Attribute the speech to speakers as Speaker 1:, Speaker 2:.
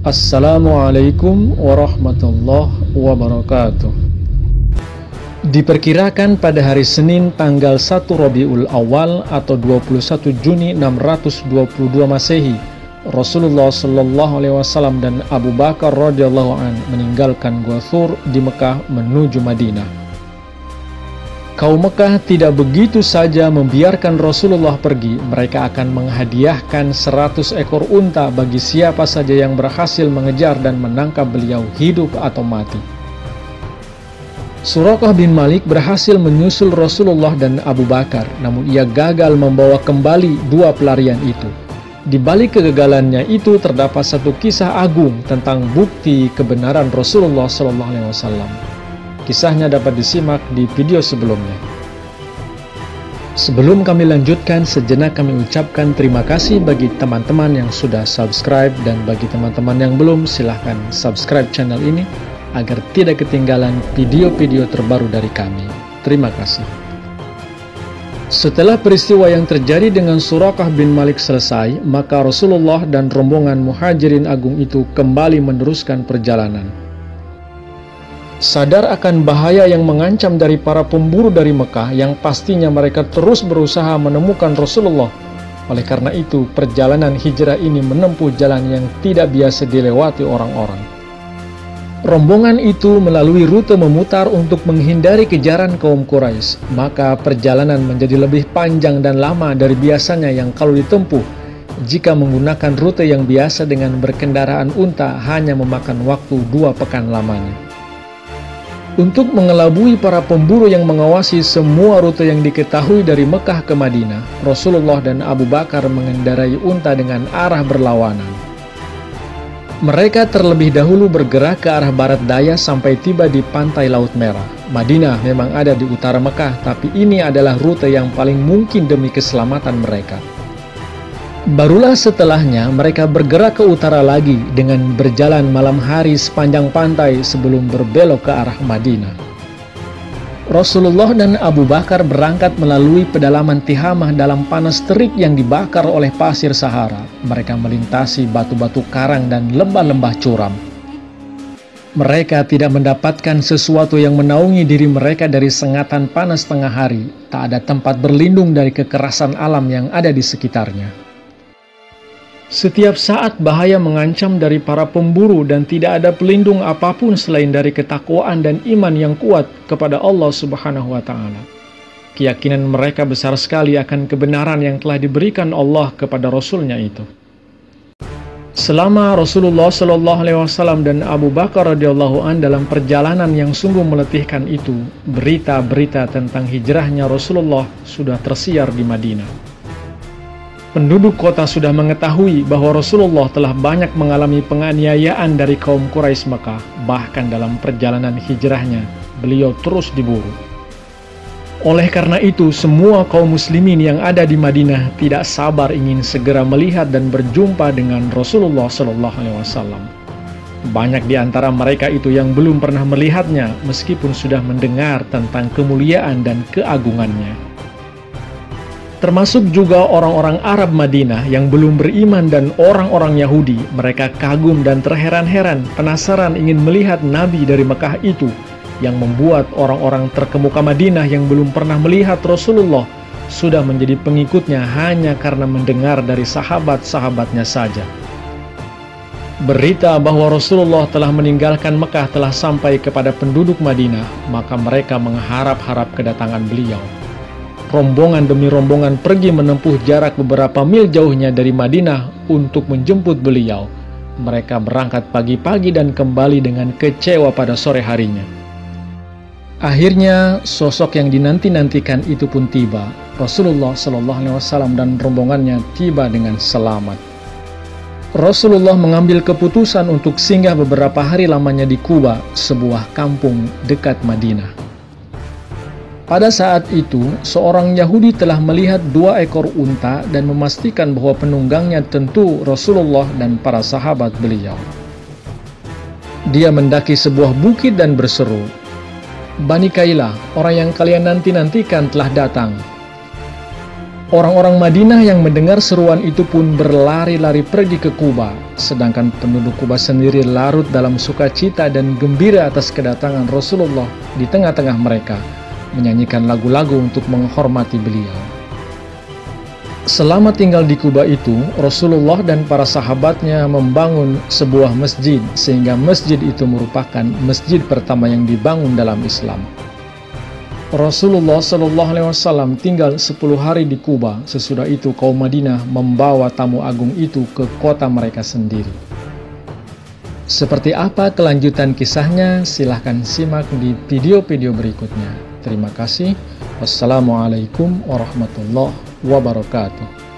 Speaker 1: Assalamualaikum warahmatullahi wabarakatuh. Diperkirakan pada hari Senin tanggal 1 Rabiul Awal atau 21 Juni 622 Masehi, Rasulullah Shallallahu Alaihi Wasallam dan Abu Bakar radhiyallahu an meninggalkan Gua Thur di Mekah menuju Madinah. Kaum Mekah tidak begitu saja membiarkan Rasulullah pergi. Mereka akan menghadiahkan 100 ekor unta bagi siapa saja yang berhasil mengejar dan menangkap beliau hidup atau mati. Suraqah bin Malik berhasil menyusul Rasulullah dan Abu Bakar, namun ia gagal membawa kembali dua pelarian itu. Di balik kegagalannya itu terdapat satu kisah agung tentang bukti kebenaran Rasulullah SAW. Kisahnya dapat disimak di video sebelumnya. Sebelum kami lanjutkan, sejenak kami ucapkan terima kasih bagi teman-teman yang sudah subscribe, dan bagi teman-teman yang belum, silahkan subscribe channel ini agar tidak ketinggalan video-video terbaru dari kami. Terima kasih. Setelah peristiwa yang terjadi dengan Suraqah bin Malik selesai, maka Rasulullah dan rombongan muhajirin agung itu kembali meneruskan perjalanan. Sadar akan bahaya yang mengancam dari para pemburu dari Mekah, yang pastinya mereka terus berusaha menemukan Rasulullah. Oleh karena itu, perjalanan hijrah ini menempuh jalan yang tidak biasa dilewati orang-orang. Rombongan itu melalui rute memutar untuk menghindari kejaran kaum Quraisy, maka perjalanan menjadi lebih panjang dan lama dari biasanya yang kalau ditempuh jika menggunakan rute yang biasa dengan berkendaraan unta hanya memakan waktu 2 pekan lamanya. Untuk mengelabui para pemburu yang mengawasi semua rute yang diketahui dari Mekah ke Madinah, Rasulullah dan Abu Bakar mengendarai unta dengan arah berlawanan. Mereka terlebih dahulu bergerak ke arah barat daya sampai tiba di pantai Laut Merah. Madinah memang ada di utara Mekah, tapi ini adalah rute yang paling mungkin demi keselamatan mereka. Barulah setelahnya mereka bergerak ke utara lagi dengan berjalan malam hari sepanjang pantai sebelum berbelok ke arah Madinah. Rasulullah dan Abu Bakar berangkat melalui pedalaman Tihamah dalam panas terik yang dibakar oleh pasir Sahara. Mereka melintasi batu-batu karang dan lembah-lembah curam. Mereka tidak mendapatkan sesuatu yang menaungi diri mereka dari sengatan panas tengah hari. Tak ada tempat berlindung dari kekerasan alam yang ada di sekitarnya. Setiap saat bahaya mengancam dari para pemburu dan tidak ada pelindung apapun selain dari ketakwaan dan iman yang kuat kepada Allah Subhanahu wa Ta'ala. Keyakinan mereka besar sekali akan kebenaran yang telah diberikan Allah kepada Rasulnya itu. Selama Rasulullah Shallallahu Alaihi Wasallam dan Abu Bakar radhiyallahu an dalam perjalanan yang sungguh meletihkan itu, berita-berita tentang hijrahnya Rasulullah sudah tersiar di Madinah. Penduduk kota sudah mengetahui bahwa Rasulullah telah banyak mengalami penganiayaan dari kaum Quraisy Mekah. Bahkan dalam perjalanan hijrahnya, beliau terus diburu. Oleh karena itu, semua kaum muslimin yang ada di Madinah tidak sabar ingin segera melihat dan berjumpa dengan Rasulullah SAW. Banyak di antara mereka itu yang belum pernah melihatnya, meskipun sudah mendengar tentang kemuliaan dan keagungannya. Termasuk juga orang-orang Arab Madinah yang belum beriman dan orang-orang Yahudi. Mereka kagum dan terheran-heran, penasaran ingin melihat Nabi dari Mekah itu, yang membuat orang-orang terkemuka Madinah yang belum pernah melihat Rasulullah sudah menjadi pengikutnya hanya karena mendengar dari sahabat-sahabatnya saja. Berita bahwa Rasulullah telah meninggalkan Mekah telah sampai kepada penduduk Madinah, maka mereka mengharap-harap kedatangan beliau. Rombongan demi rombongan pergi menempuh jarak beberapa mil jauhnya dari Madinah untuk menjemput beliau. Mereka berangkat pagi-pagi dan kembali dengan kecewa pada sore harinya. Akhirnya sosok yang dinanti-nantikan itu pun tiba. Rasulullah SAW dan rombongannya tiba dengan selamat. Rasulullah mengambil keputusan untuk singgah beberapa hari lamanya di Quba, sebuah kampung dekat Madinah. Pada saat itu, seorang Yahudi telah melihat 2 ekor unta dan memastikan bahwa penunggangnya tentu Rasulullah dan para sahabat beliau. Dia mendaki sebuah bukit dan berseru, "Bani Kailah, orang yang kalian nanti-nantikan telah datang." Orang-orang Madinah yang mendengar seruan itu pun berlari-lari pergi ke Kuba, sedangkan penduduk Kuba sendiri larut dalam sukacita dan gembira atas kedatangan Rasulullah di tengah-tengah mereka, menyanyikan lagu-lagu untuk menghormati beliau. Selama tinggal di Kuba itu, Rasulullah dan para sahabatnya membangun sebuah masjid, sehingga masjid itu merupakan masjid pertama yang dibangun dalam Islam. Rasulullah Shallallahu Alaihi Wasallam tinggal 10 hari di Kuba. Sesudah itu kaum Madinah membawa tamu agung itu ke kota mereka sendiri. Seperti apa kelanjutan kisahnya? Silahkan simak di video-video berikutnya. Terima kasih. Wassalamualaikum warahmatullahi wabarakatuh.